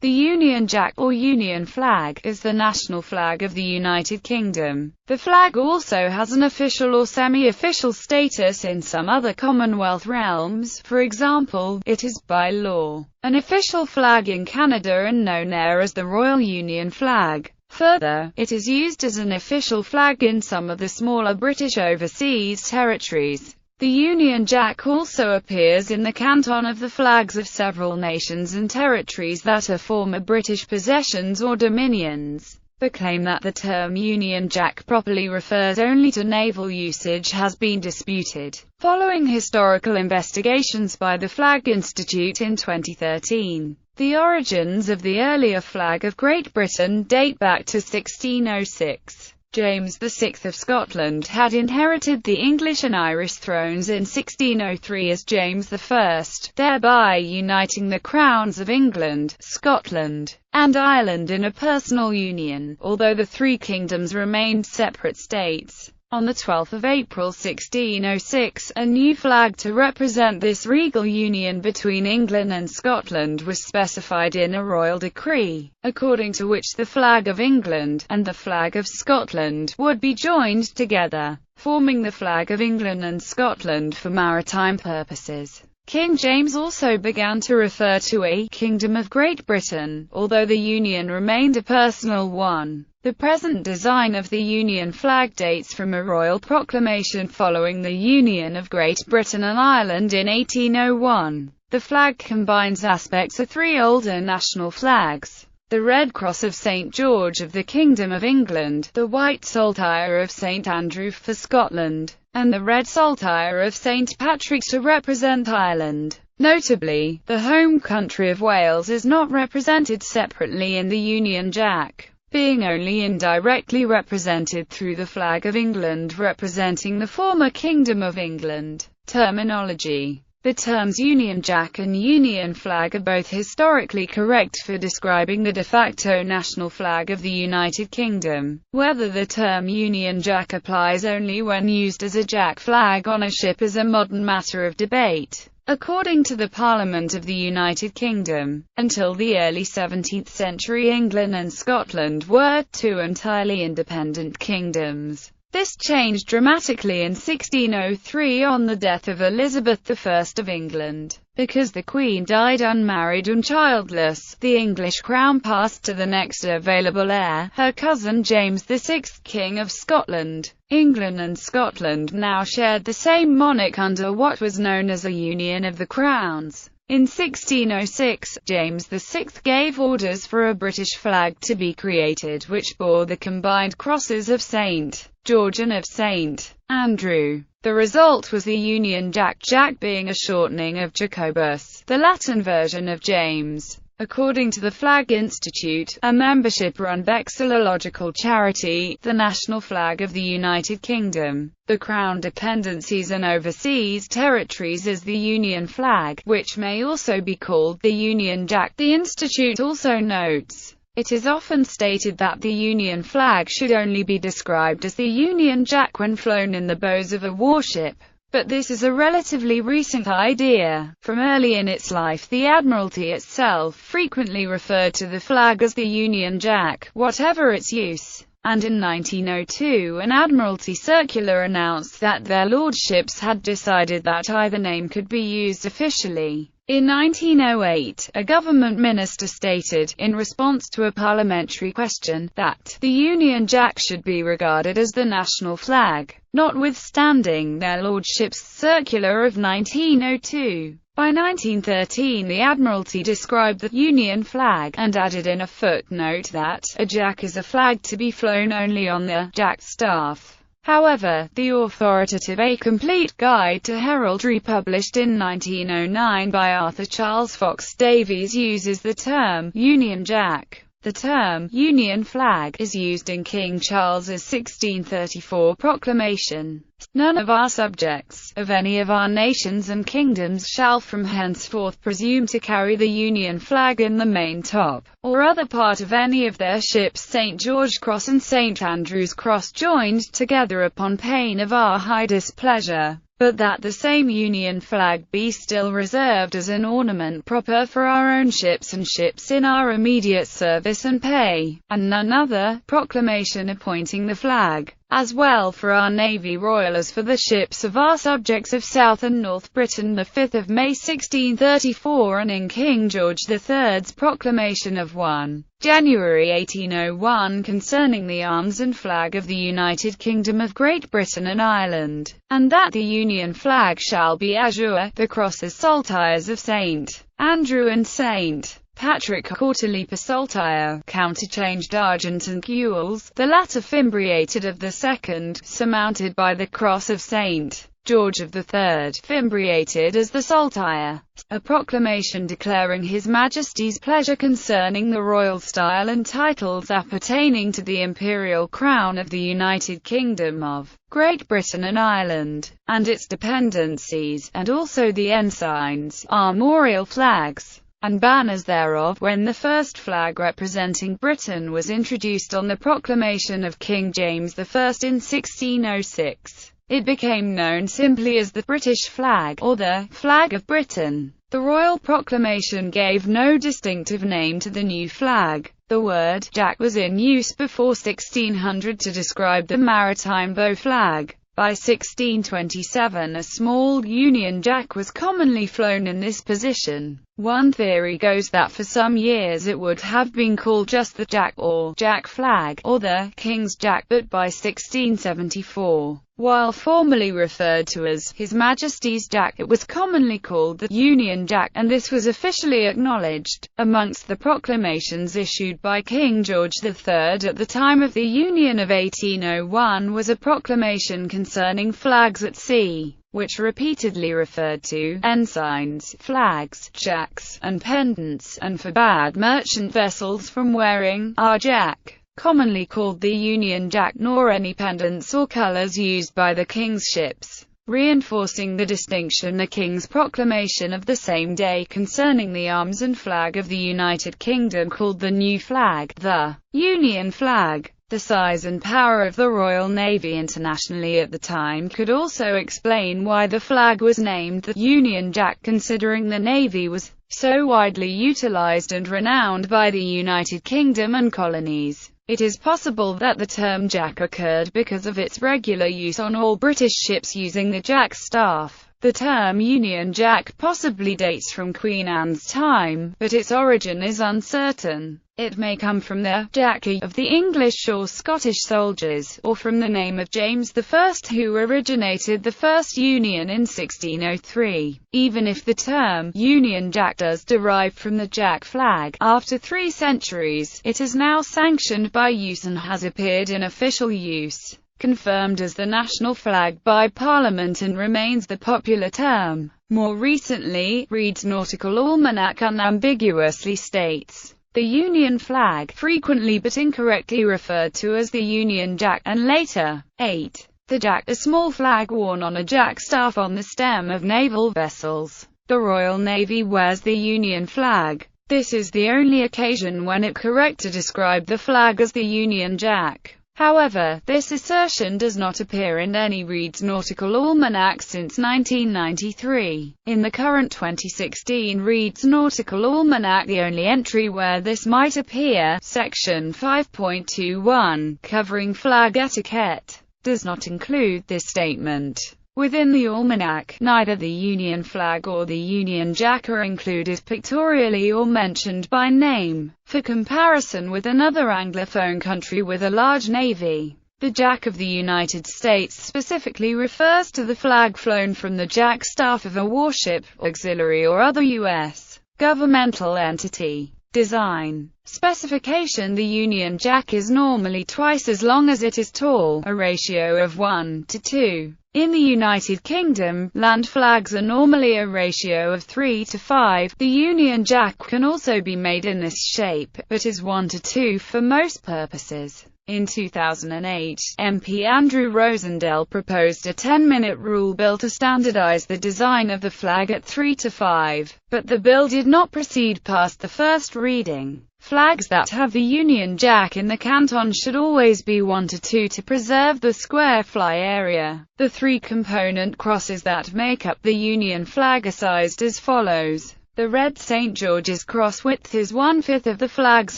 The Union Jack, or Union Flag, is the national flag of the United Kingdom. The flag also has an official or semi-official status in some other Commonwealth realms. For example, it is, by law, an official flag in Canada and known there as the Royal Union Flag. Further, it is used as an official flag in some of the smaller British overseas territories. The Union Jack also appears in the canton of the flags of several nations and territories that are former British possessions or dominions. The claim that the term Union Jack properly refers only to naval usage has been disputed, following historical investigations by the Flag Institute in 2013. The origins of the earlier flag of Great Britain date back to 1606. James VI of Scotland had inherited the English and Irish thrones in 1603 as James I, thereby uniting the crowns of England, Scotland, and Ireland in a personal union, although the three kingdoms remained separate states. On 12 April 1606, a new flag to represent this regal union between England and Scotland was specified in a royal decree, according to which the flag of England and the flag of Scotland would be joined together, forming the flag of England and Scotland for maritime purposes. King James also began to refer to a Kingdom of Great Britain, although the union remained a personal one. The present design of the Union flag dates from a royal proclamation following the union of Great Britain and Ireland in 1801. The flag combines aspects of three older national flags: the Red Cross of St. George of the Kingdom of England, the White Saltire of St. Andrew for Scotland, and the Red Saltire of St. Patrick to represent Ireland. Notably, the home country of Wales is not represented separately in the Union Jack, being only indirectly represented through the flag of England representing the former Kingdom of England. Terminology. The terms Union Jack and Union Flag are both historically correct for describing the de facto national flag of the United Kingdom. Whether the term Union Jack applies only when used as a Jack flag on a ship is a modern matter of debate. According to the Parliament of the United Kingdom, until the early 17th century England and Scotland were two entirely independent kingdoms. This changed dramatically in 1603 on the death of Elizabeth I of England. Because the Queen died unmarried and childless, the English crown passed to the next available heir, her cousin James VI, King of Scotland. England and Scotland now shared the same monarch under what was known as a Union of the Crowns. In 1606, James VI gave orders for a British flag to be created which bore the combined crosses of St. George and of St. Andrew. The result was the Union Jack, Jack being a shortening of Jacobus, the Latin version of James. According to the Flag Institute, a membership-run vexillological charity, the national flag of the United Kingdom, the Crown dependencies and overseas territories is the Union flag, which may also be called the Union Jack. The Institute also notes, it is often stated that the Union flag should only be described as the Union Jack when flown in the bows of a warship. But this is a relatively recent idea. From early in its life, the Admiralty itself frequently referred to the flag as the Union Jack, whatever its use. And in 1902 an Admiralty circular announced that their lordships had decided that either name could be used officially. In 1908, a government minister stated, in response to a parliamentary question, that the Union Jack should be regarded as the national flag, notwithstanding their lordships' circular of 1902. By 1913 the Admiralty described the Union flag, and added in a footnote that a Jack is a flag to be flown only on the Jack staff. However, the authoritative A Complete Guide to Heraldry published in 1909 by Arthur Charles Fox Davies uses the term Union Jack. The term Union Flag is used in King Charles's 1634 proclamation. None of our subjects, of any of our nations and kingdoms, shall from henceforth presume to carry the Union flag in the main top, or other part of any of their ships St. George Cross and St. Andrew's Cross joined together upon pain of our high displeasure. but that the same Union flag be still reserved as an ornament proper for our own ships and ships in our immediate service and pay, and none other, proclamation appointing the flag, as well for our Navy Royal as for the ships of our subjects of South and North Britain, the 5th of May 1634, and in King George III's proclamation of 1 January 1801 concerning the arms and flag of the United Kingdom of Great Britain and Ireland, and that the Union flag shall be azure, the crosses saltires of St. Andrew and St. Patrick quarterly per saltire, counterchanged argent and gules, the latter fimbriated of the second, surmounted by the cross of St. George of the third, fimbriated as the saltire. A proclamation declaring His Majesty's pleasure concerning the royal style and titles appertaining to the imperial crown of the United Kingdom of Great Britain and Ireland, and its dependencies, and also the ensigns, armorial flags, and banners thereof, when the first flag representing Britain was introduced on the proclamation of King James I in 1606. It became known simply as the British flag, or the flag of Britain. The royal proclamation gave no distinctive name to the new flag. The word Jack was in use before 1600 to describe the maritime bow flag. By 1627 a small Union Jack was commonly flown in this position. One theory goes that for some years it would have been called just the Jack or Jack flag, or the King's Jack, but by 1674, while formerly referred to as His Majesty's Jack, it was commonly called the Union Jack, and this was officially acknowledged. Amongst the proclamations issued by King George III at the time of the Union of 1801 was a proclamation concerning flags at sea, which repeatedly referred to ensigns, flags, jacks, and pendants, and forbade merchant vessels from wearing our Jack, commonly called the Union Jack, nor any pendants or colours used by the King's ships, reinforcing the distinction the King's proclamation of the same day concerning the arms and flag of the United Kingdom called the new flag, the Union flag. The size and power of the Royal Navy internationally at the time could also explain why the flag was named the Union Jack, considering the Navy was so widely utilized and renowned by the United Kingdom and colonies. It is possible that the term Jack occurred because of its regular use on all British ships using the Jack staff. The term Union Jack possibly dates from Queen Anne's time, but its origin is uncertain. It may come from the Jackie of the English or Scottish soldiers, or from the name of James I, who originated the first Union in 1603. Even if the term Union Jack does derive from the Jack flag, after 3 centuries, it is now sanctioned by use and has appeared in official use, confirmed as the national flag by Parliament, and remains the popular term. More recently, Reed's Nautical Almanac unambiguously states, "The Union flag, frequently but incorrectly referred to as the Union Jack," and later, 8. The Jack, a small flag worn on a jack staff on the stem of naval vessels. The Royal Navy wears the Union flag. This is the only occasion when it's correct to describe the flag as the Union Jack. However, this assertion does not appear in any Reed's Nautical Almanac since 1993. In the current 2016 Reed's Nautical Almanac, the only entry where this might appear, section 5.21, covering flag etiquette, does not include this statement. Within the almanac, neither the Union flag or the Union Jack are included pictorially or mentioned by name. For comparison with another Anglophone country with a large navy, the Jack of the United States specifically refers to the flag flown from the jack staff of a warship, auxiliary or other U.S. governmental entity. Design. Specification: the Union Jack is normally twice as long as it is tall, a ratio of 1 to 2. In the United Kingdom, land flags are normally a ratio of 3 to 5. The Union Jack can also be made in this shape, but is 1 to 2 for most purposes. In 2008, MP Andrew Rosendale proposed a 10-minute rule bill to standardize the design of the flag at 3 to 5, but the bill did not proceed past the first reading. Flags that have the Union Jack in the canton should always be 1 to 2 to preserve the square fly area. The three-component crosses that make up the Union flag are sized as follows. The red St. George's cross width is 1/5 of the flag's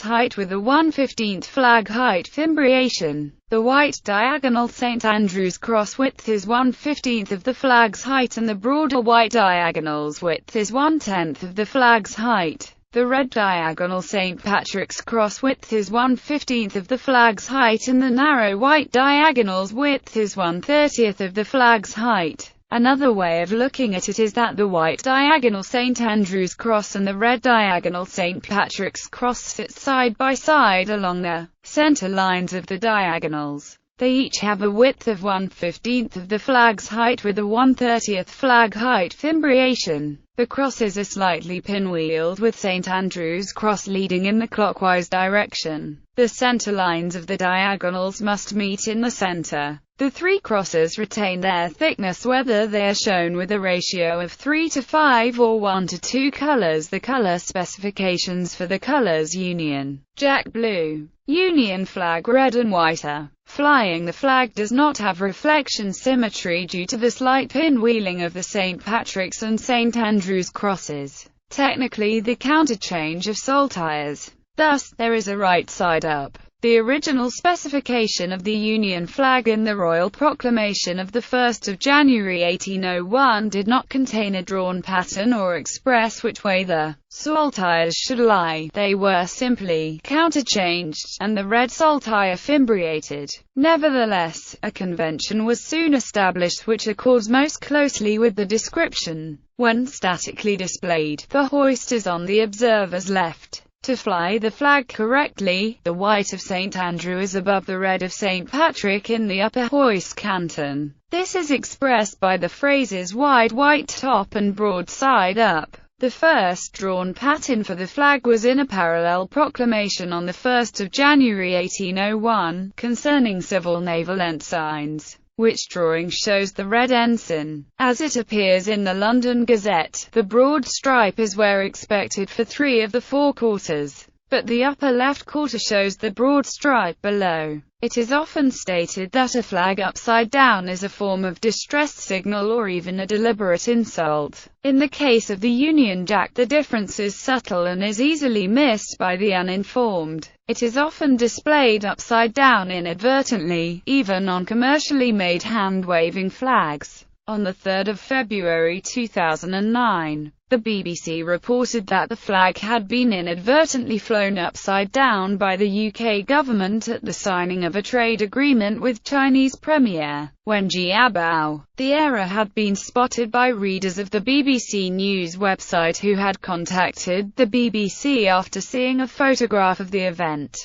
height with a 1/15 flag height fimbriation. The white diagonal St. Andrew's cross width is 1/15 of the flag's height and the broader white diagonal's width is 1/10 of the flag's height. The red diagonal St. Patrick's cross width is 1/15 of the flag's height and the narrow white diagonal's width is 1/30 of the flag's height. Another way of looking at it is that the white diagonal St. Andrew's cross and the red diagonal St. Patrick's cross sit side by side along the center lines of the diagonals. They each have a width of 1/15 of the flag's height with a 1/30th flag height fimbriation. The crosses are slightly pinwheeled with St. Andrew's cross leading in the clockwise direction. The center lines of the diagonals must meet in the center. The three crosses retain their thickness whether they are shown with a ratio of 3 to 5 or 1 to 2 colors. The color specifications for the colors Union Jack blue, Union flag red and white are. Flying the flag does not have reflection symmetry due to the slight pinwheeling of the St. Patrick's and St. Andrew's crosses. Technically the counterchange of saltires. Thus, there is a right side up. The original specification of the Union flag in the Royal Proclamation of 1 January 1801 did not contain a drawn pattern or express which way the saltires should lie. They were simply counterchanged, and the red saltire fimbriated. Nevertheless, a convention was soon established which accords most closely with the description. When statically displayed, the hoist is on the observer's left. To fly the flag correctly, the white of St. Andrew is above the red of St. Patrick in the upper hoist canton. This is expressed by the phrases wide white top and broad side up. The first drawn pattern for the flag was in a parallel proclamation on 1 January 1801, concerning civil naval ensigns, which drawing shows the red ensign. As it appears in the London Gazette, the broad stripe is where expected for 3 of the 4 quarters, but the upper left quarter shows the broad stripe below. It is often stated that a flag upside down is a form of distress signal or even a deliberate insult. In the case of the Union Jack, the difference is subtle and is easily missed by the uninformed. It is often displayed upside down inadvertently, even on commercially made hand-waving flags. On 3 February 2009, the BBC reported that the flag had been inadvertently flown upside down by the UK government at the signing of a trade agreement with Chinese Premier Wen Jiabao. The error had been spotted by readers of the BBC News website who had contacted the BBC after seeing a photograph of the event.